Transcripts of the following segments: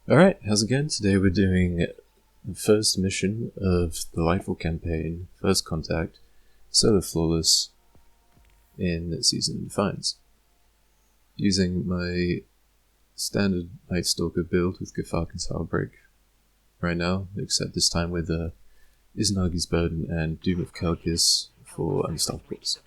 Alright, how's it going? Today we're doing the first mission of the Lightfall campaign, First Contact, Solo Flawless, in Season Defiance. Using my standard Night Stalker build with Gafak and Soulbreak right now, except this time with Izanagi's Burden and Doom of Kelkis for Unstoppables.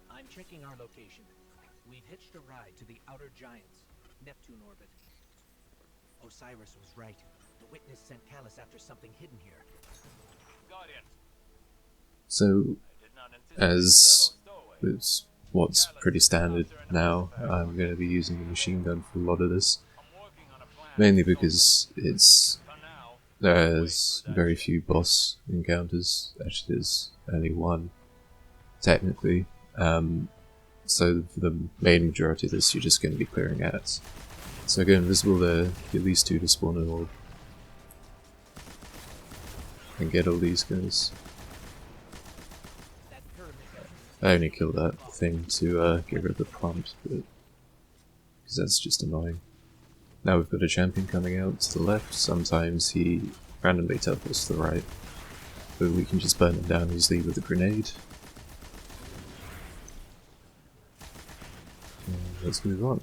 I'm checking our location. We've hitched a ride to the Outer Giants, Neptune orbit. Osiris was right. The witness sent Callus after something hidden here. So, as is what's pretty standard now, I'm going to be using the machine gun for a lot of this. Mainly because there's very few boss encounters. Actually, there's only one, technically. So for the main majority of this, you're just going to be clearing ads. So I go invisible there, get these two to spawn an orb, and get all these guys. I only killed that thing to get rid of the prompt, but because that's just annoying. Now we've got a champion coming out to the left. Sometimes he randomly teleports to the right, but we can just burn him down easily with a grenade. And let's move on.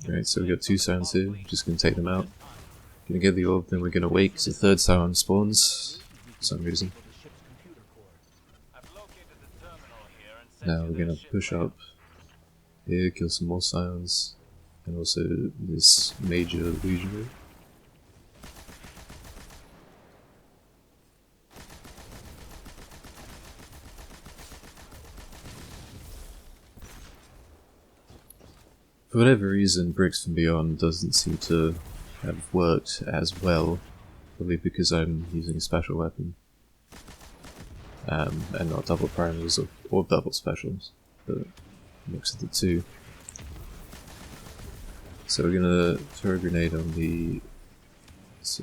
Alright, so we got two Sirens here, just gonna take them out. Gonna get the orb, then we're gonna wait because the third Siren spawns for some reason. Now we're gonna push up here, kill some more Sirens, and also this major illusionary. For whatever reason, Bricks from Beyond doesn't seem to have worked as well, probably because I'm using a special weapon, and not double primers or double specials, but a mix of the two. So we're gonna throw a grenade on the... is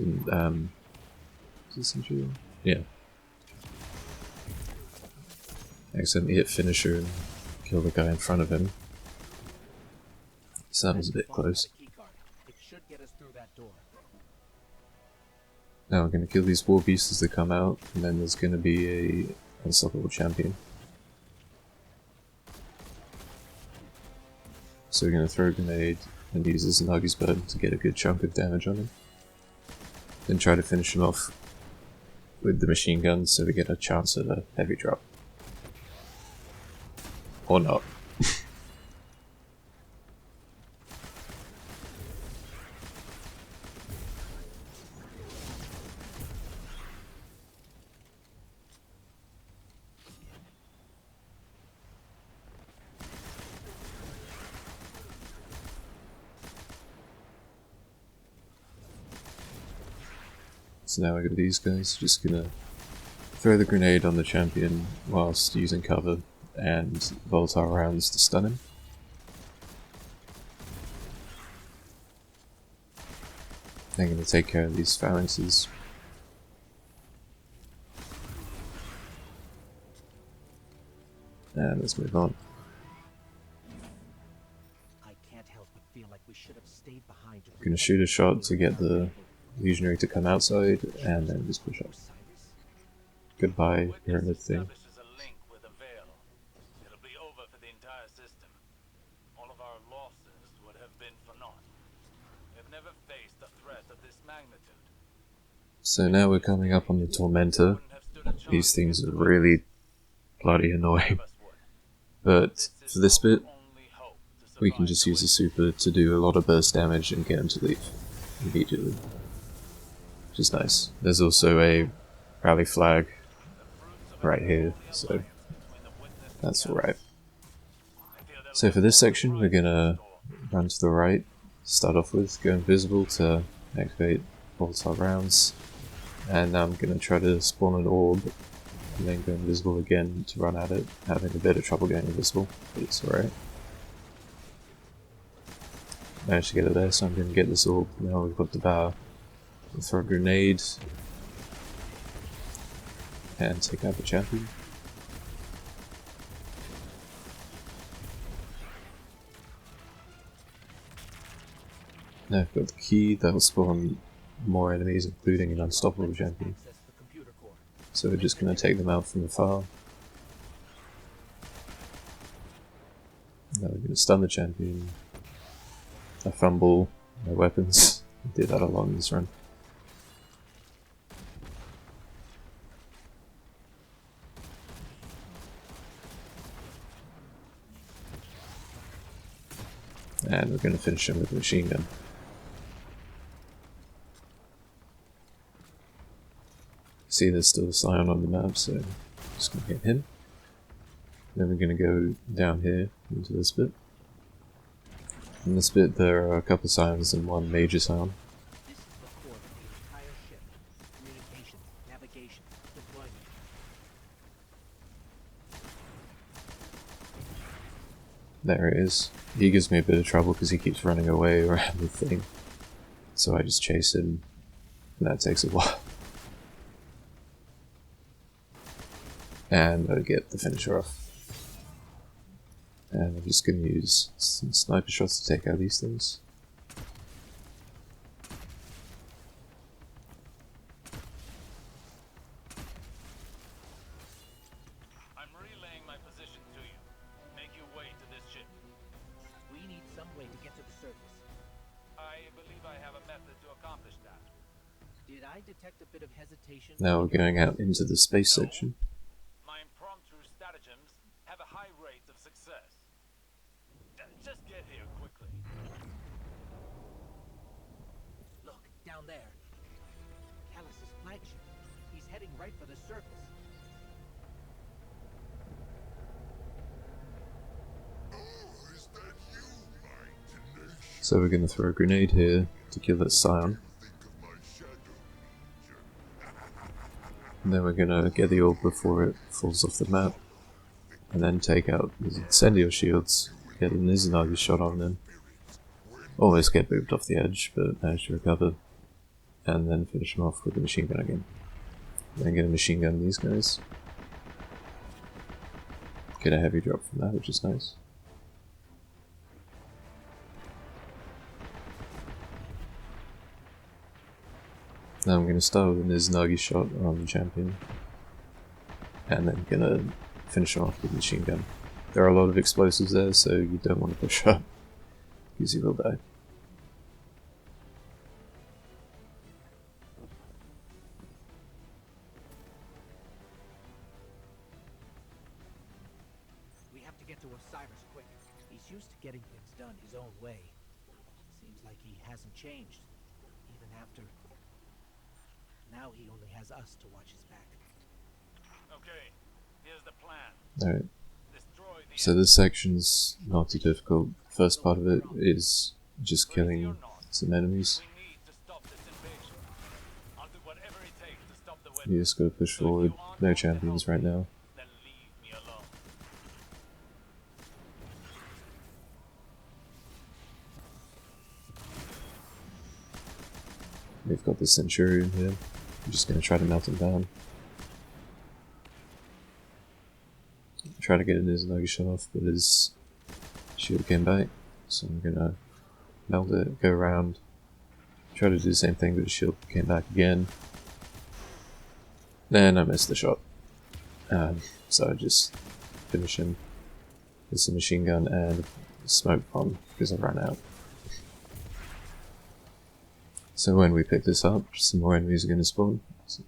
this Centurion? Yeah. Accidentally hit finisher and kill the guy in front of him. So that was a bit close. Now we're going to kill these war beasts as they come out, and then there's going to be a unstoppable champion. So we're going to throw a grenade and use this Nagi's Burden to get a good chunk of damage on him. Then try to finish him off with the machine gun so we get a chance at a heavy drop. Or not. So now I got these guys, just gonna throw the grenade on the champion whilst using cover and volatile rounds to stun him. I'm gonna take care of these phalanxes. And let's move on. Gonna shoot a shot to get the illusionary to come outside, and then just push up. Goodbye, pyramid thing. So now we're coming up on the Tormentor. These things are really bloody annoying. But for this bit, we can just use the super to do a lot of burst damage and get him to leave immediately. Which is nice. There's also a rally flag right here, so that's alright. So for this section we're gonna run to the right, start off with, go invisible to activate volatile rounds, and now I'm gonna try to spawn an orb and then go invisible again to run at it, having a bit of trouble going invisible, but it's alright. Managed to get it there, so I'm gonna get this orb. Now we've got the bow. We'll throw a grenade and take out the champion. Now I've got the key that will spawn more enemies, including an unstoppable champion. So we're just going to take them out from afar. Now we're going to stun the champion. I fumble my weapons. I did that a lot in this run. And we're going to finish him with a machine gun. See, there's still a Scion on the map, so I'm just going to get him. Then we're going to go down here into this bit. In this bit there are a couple of Scions and one major Scion. This is the core of the entire ship. Communications, navigation, deployment. There it is. He gives me a bit of trouble because he keeps running away around the thing. So I just chase him, and that takes a while. And I get the finisher off. And I'm just going to use some sniper shots to take out these things. I'm relaying my position to you. Make your way to this ship. We need some way to get to the surface. I believe I have a method to accomplish that. Did I detect a bit of hesitation? Now we're going out into the space section. My impromptu stratagems have a high rate of success. Just get here quickly. Look, down there. Callus's flagship. He's heading right for the surface. So we're going to throw a grenade here to kill that Scion. And then we're going to get the orb before it falls off the map. And then take out the incendio shields, get an Izanagi shot on them. Almost get booped off the edge, but managed to recover. And then finish them off with the machine gun again. Then get a machine gun these guys. Get a heavy drop from that, which is nice. Now I'm going to start with an Izanagi shot on the champion. And then going to finish him off with a machine gun. There are a lot of explosives there, so you don't want to push up, because you will die. We have to get to Osiris quick. He's used to getting things done his own way. Seems like he hasn't changed, even after... Now he only has us to watch his back. Okay, here's the plan. Alright, Destroy the so this section's not too difficult. The first part of it is just killing some enemies. We need to stop this invasion. I'll do whatever it takes to stop the You weapon. just gotta push forward. No champions right now. Then leave me alone. We've got the Centurion here. I'm just gonna try to melt him down. Try to get an Izanagi shot off, but his shield came back. So I'm gonna melt it, go around, try to do the same thing, but his shield came back again. Then I missed the shot. So I just finish him with some machine gun and a smoke bomb because I ran out. So when we pick this up, some more enemies are going to spawn,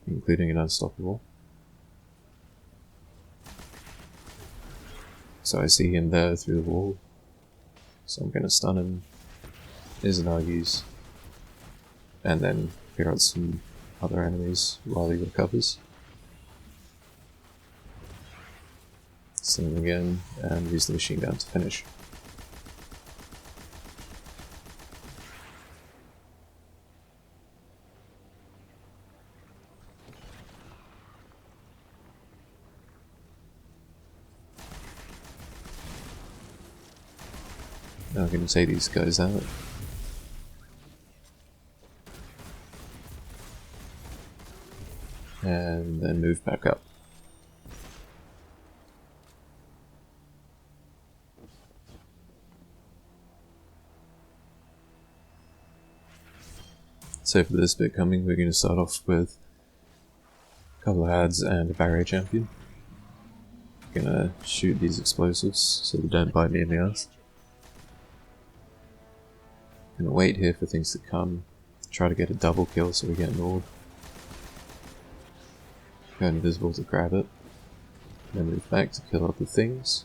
including an unstoppable. So I see him there through the wall. So I'm going to stun him, Izanagi's, and then clear out some other enemies while he recovers. Stun him again, and use the machine gun to finish. Now I'm going to take these guys out. And then move back up. So for this bit coming, we're going to start off with a couple of ads and a barrier champion. Gonna shoot these explosives so they don't bite me in the ass. Gonna wait here for things to come. Try to get a double kill so we get an orb. Go invisible to grab it. Then move back to kill other things.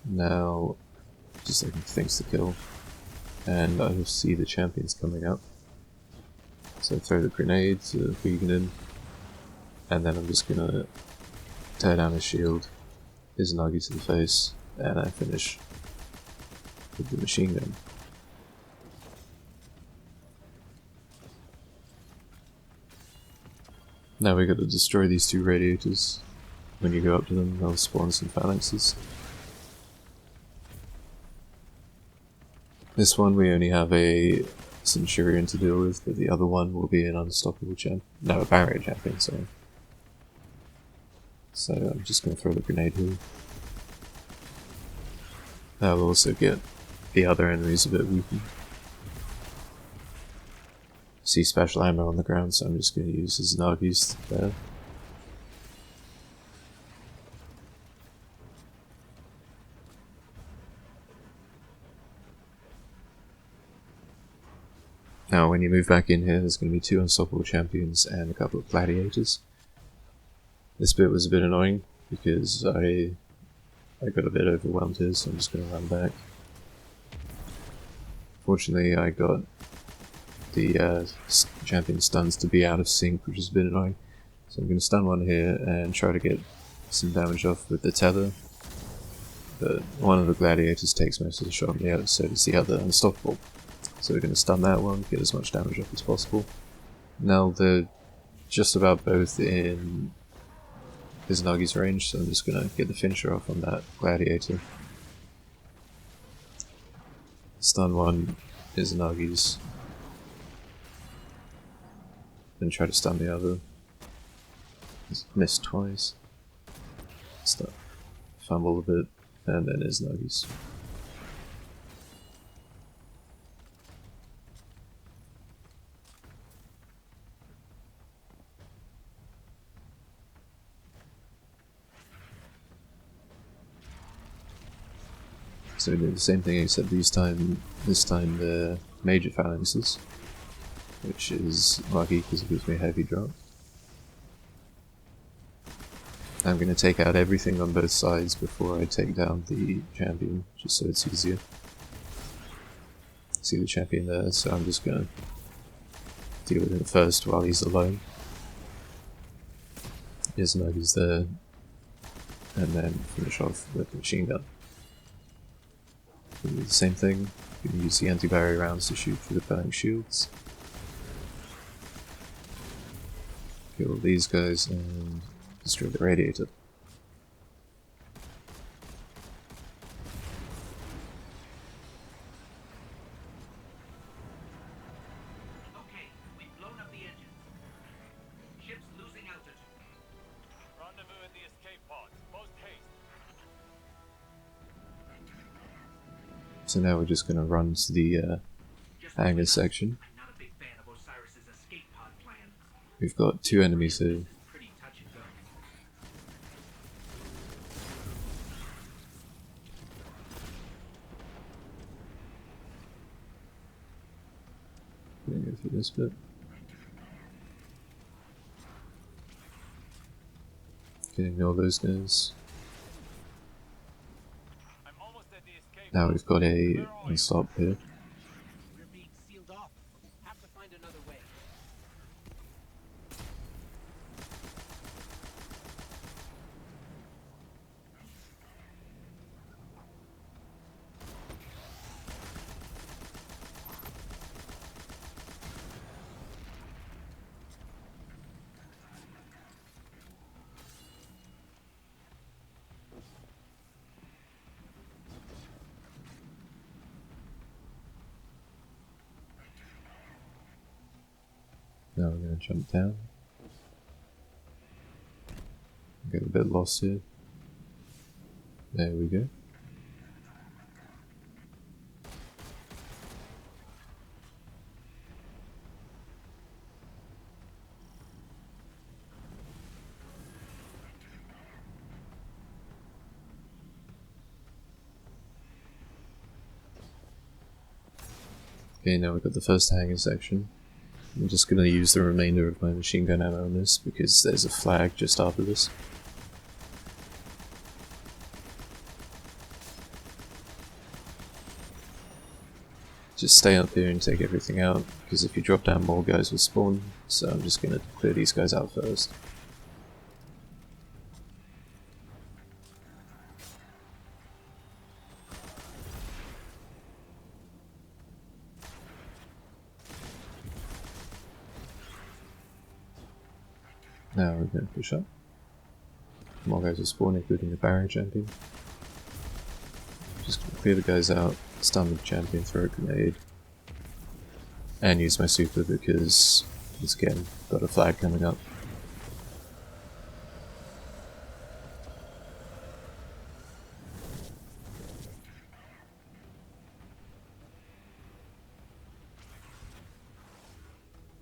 Now, just looking for things to kill. And I will see the champions coming up. So throw the grenade to weaken him. And then I'm just gonna tear down his shield, Izanagi to the face, and I finish with the machine gun. Now we gotta destroy these two radiators. When you go up to them, they'll spawn some phalanxes. This one we only have a Centurion to deal with, but the other one will be an unstoppable champ. No, a barrier champion, sorry. So I'm just going to throw the grenade here. That will also get the other enemies a bit weakened. See special ammo on the ground, so I'm just going to use his Nagi's there. Now when you move back in here, there's going to be two unstoppable champions and a couple of gladiators. This bit was a bit annoying because I got a bit overwhelmed here, so I'm just going to run back. Fortunately I got the champion stuns to be out of sync, which is a bit annoying. So I'm going to stun one here and try to get some damage off with the tether. But one of the gladiators takes most of the shot on the out, so does the other unstoppable. So we're going to stun that one, get as much damage off as possible. Now they're just about both in Izanagi's range, so I'm just going to get the finisher off on that gladiator. Stun one Izanagi's. Then try to stun the other. Missed twice. Stun. Fumble a bit, and then Izanagi's. So we did the same thing, except this time the major phalanxes, which is lucky because it gives me a heavy drop. I'm going to take out everything on both sides before I take down the champion, just so it's easier. See the champion there, so I'm just going to deal with him first while he's alone. Izanagi's there, and then finish off with the machine gun. Do the same thing, you can use the anti-barrier rounds to shoot through the phalanx shields. Kill these guys and destroy the radiator. Okay, we've blown up the engines. Ship's losing altitude. Rendezvous in the escape pods. Post haste. So now we're just going to run to the hangar section. I'm not a big fan of Osiris's escape pod plan. We've got two enemies here. Pretty touch and go. Gonna go through this bit. Can ignore those guys. I'm almost at the escape. Now we've got a stop here. We're being sealed off. Have to find another way. Now we're going to jump down. Get a bit lost here. There we go. Okay, now we've got the first hangar section. I'm just going to use the remainder of my machine gun ammo on this because there's a flag just after this. Just stay up here and take everything out, because if you drop down more guys will spawn, so I'm just going to clear these guys out first. Now we're going to push up. More guys will spawn, including the barrier champion. Just going to clear the guys out, stun the champion, throw a grenade, and use my super because it's again got a flag coming up.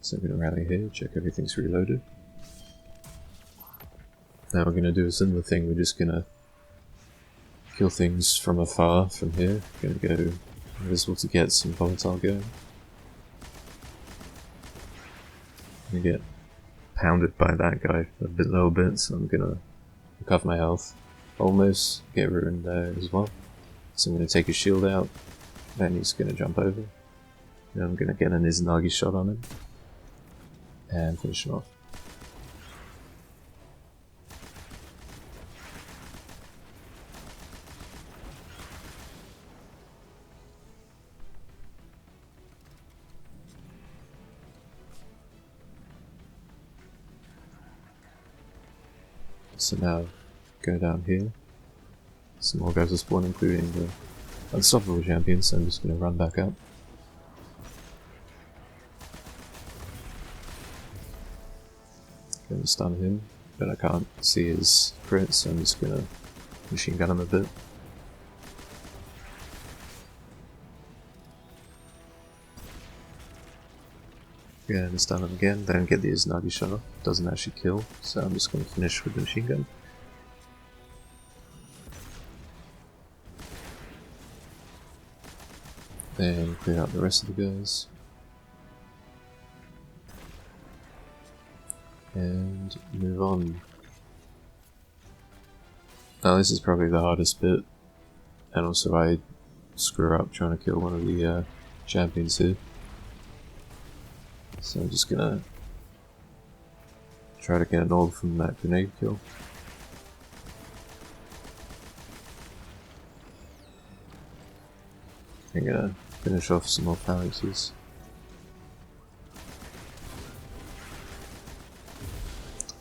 So I'm going to rally here, check everything's reloaded. Now we're going to do a similar thing, we're just going to kill things from afar from here. Going to go invisible to get some volatile going. I'm going to get pounded by that guy a little bit, so I'm going to recover my health. Almost get ruined there as well. So I'm going to take his shield out, and he's going to jump over. Then I'm going to get an Izanagi shot on him, and finish him off. So now, go down here. Some more guys will spawn, including the unstoppable champion, so I'm just going to run back up. Going to stun him, but I can't see his crit, so I'm just going to machine gun him a bit. Going to stun him again, don't get the Izanagi shot off, doesn't actually kill, so I'm just going to finish with the machine gun. Then clear out the rest of the guys. And move on. Now this is probably the hardest bit, and also I screw up trying to kill one of the champions here. So I'm just gonna try to get an ult from that grenade kill. I'm gonna finish off some more phalanxes.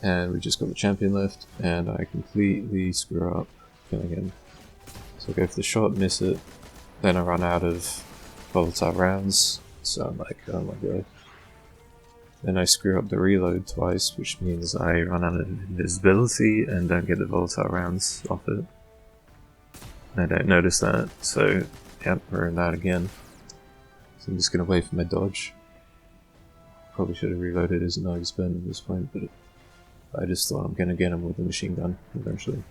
And we just got the champion left, and I completely screw up killing him. So I go for the shot, miss it, then I run out of volatile rounds, so I'm like, oh my god. Then I screw up the reload twice, which means I run out of invisibility and don't get the volatile rounds off it. And I don't notice that, so yep, we're in that again. So I'm just going to wait for my dodge. Probably should have reloaded his Izanagi spin at this point, but I just thought I'm going to get him with the machine gun eventually.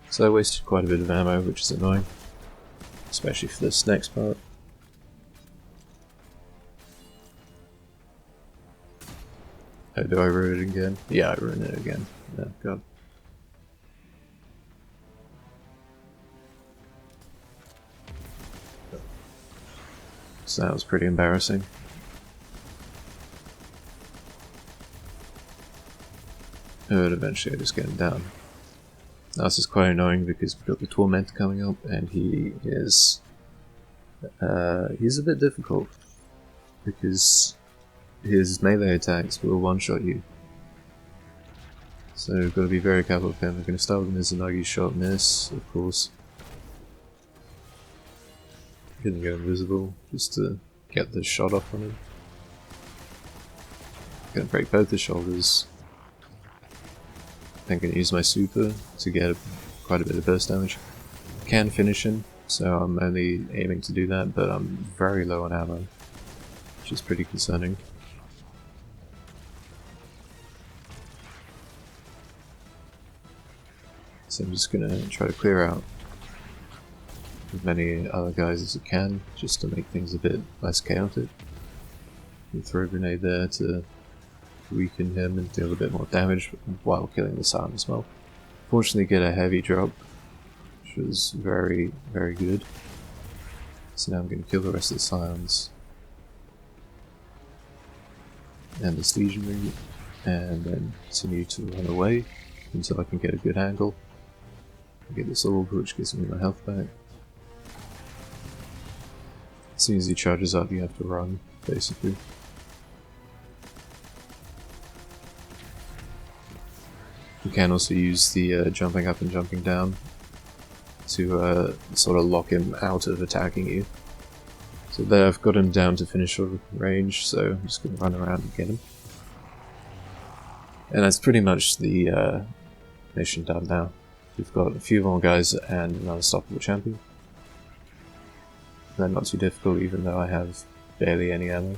So I wasted quite a bit of ammo, which is annoying, especially for this next part. Oh, do I ruin it again? Yeah, I ruined it again. Oh god. So that was pretty embarrassing. But eventually I just get him down. Now this is quite annoying because we've got the Tormentor coming up and he is... he's a bit difficult. Because his melee attacks will one-shot you. So we've got to be very careful of him. We're going to start with Mizunagi shot miss, of course. Gonna go invisible just to get the shot off on him. Gonna break both the shoulders. I'm gonna use my super to get quite a bit of burst damage. Can finish him, so I'm only aiming to do that, but I'm very low on ammo, which is pretty concerning. So I'm just gonna try to clear out as many other guys as I can, just to make things a bit less chaotic. And throw a grenade there to weaken him and deal a bit more damage while killing the silent as well. Fortunately get a heavy drop, which was very, very good. So now I'm going to kill the rest of the silence and this legionary, and then continue to run away until I can get a good angle. Get this orb, which gives me my health back. As soon as he charges up, you have to run, basically. You can also use the jumping up and jumping down to sort of lock him out of attacking you. So there I've got him down to finish range, so I'm just going to run around and get him. And that's pretty much the mission done now. We've got a few more guys and an unstoppable champion. They're not too difficult even though I have barely any ammo.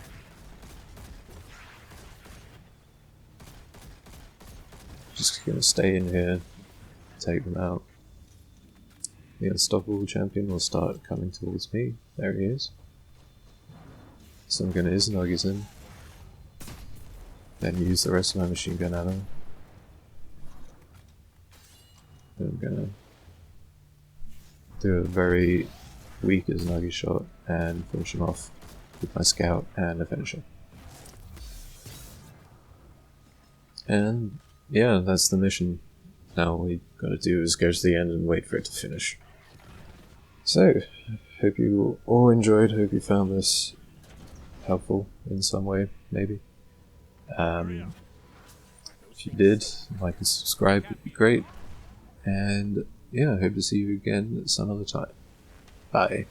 Just gonna stay in here, take them out. The unstoppable champion will start coming towards me. There he is. So I'm gonna Izanagi's him. Then use the rest of my machine gun ammo. Then I'm gonna do a very weak Izanagi shot and finish him off with my scout and a finisher. And yeah, that's the mission. Now all we gotta do is go to the end and wait for it to finish. So, hope you all enjoyed, hope you found this helpful in some way, maybe. If you did, like and subscribe would be great. And yeah, I hope to see you again some other time. Bye.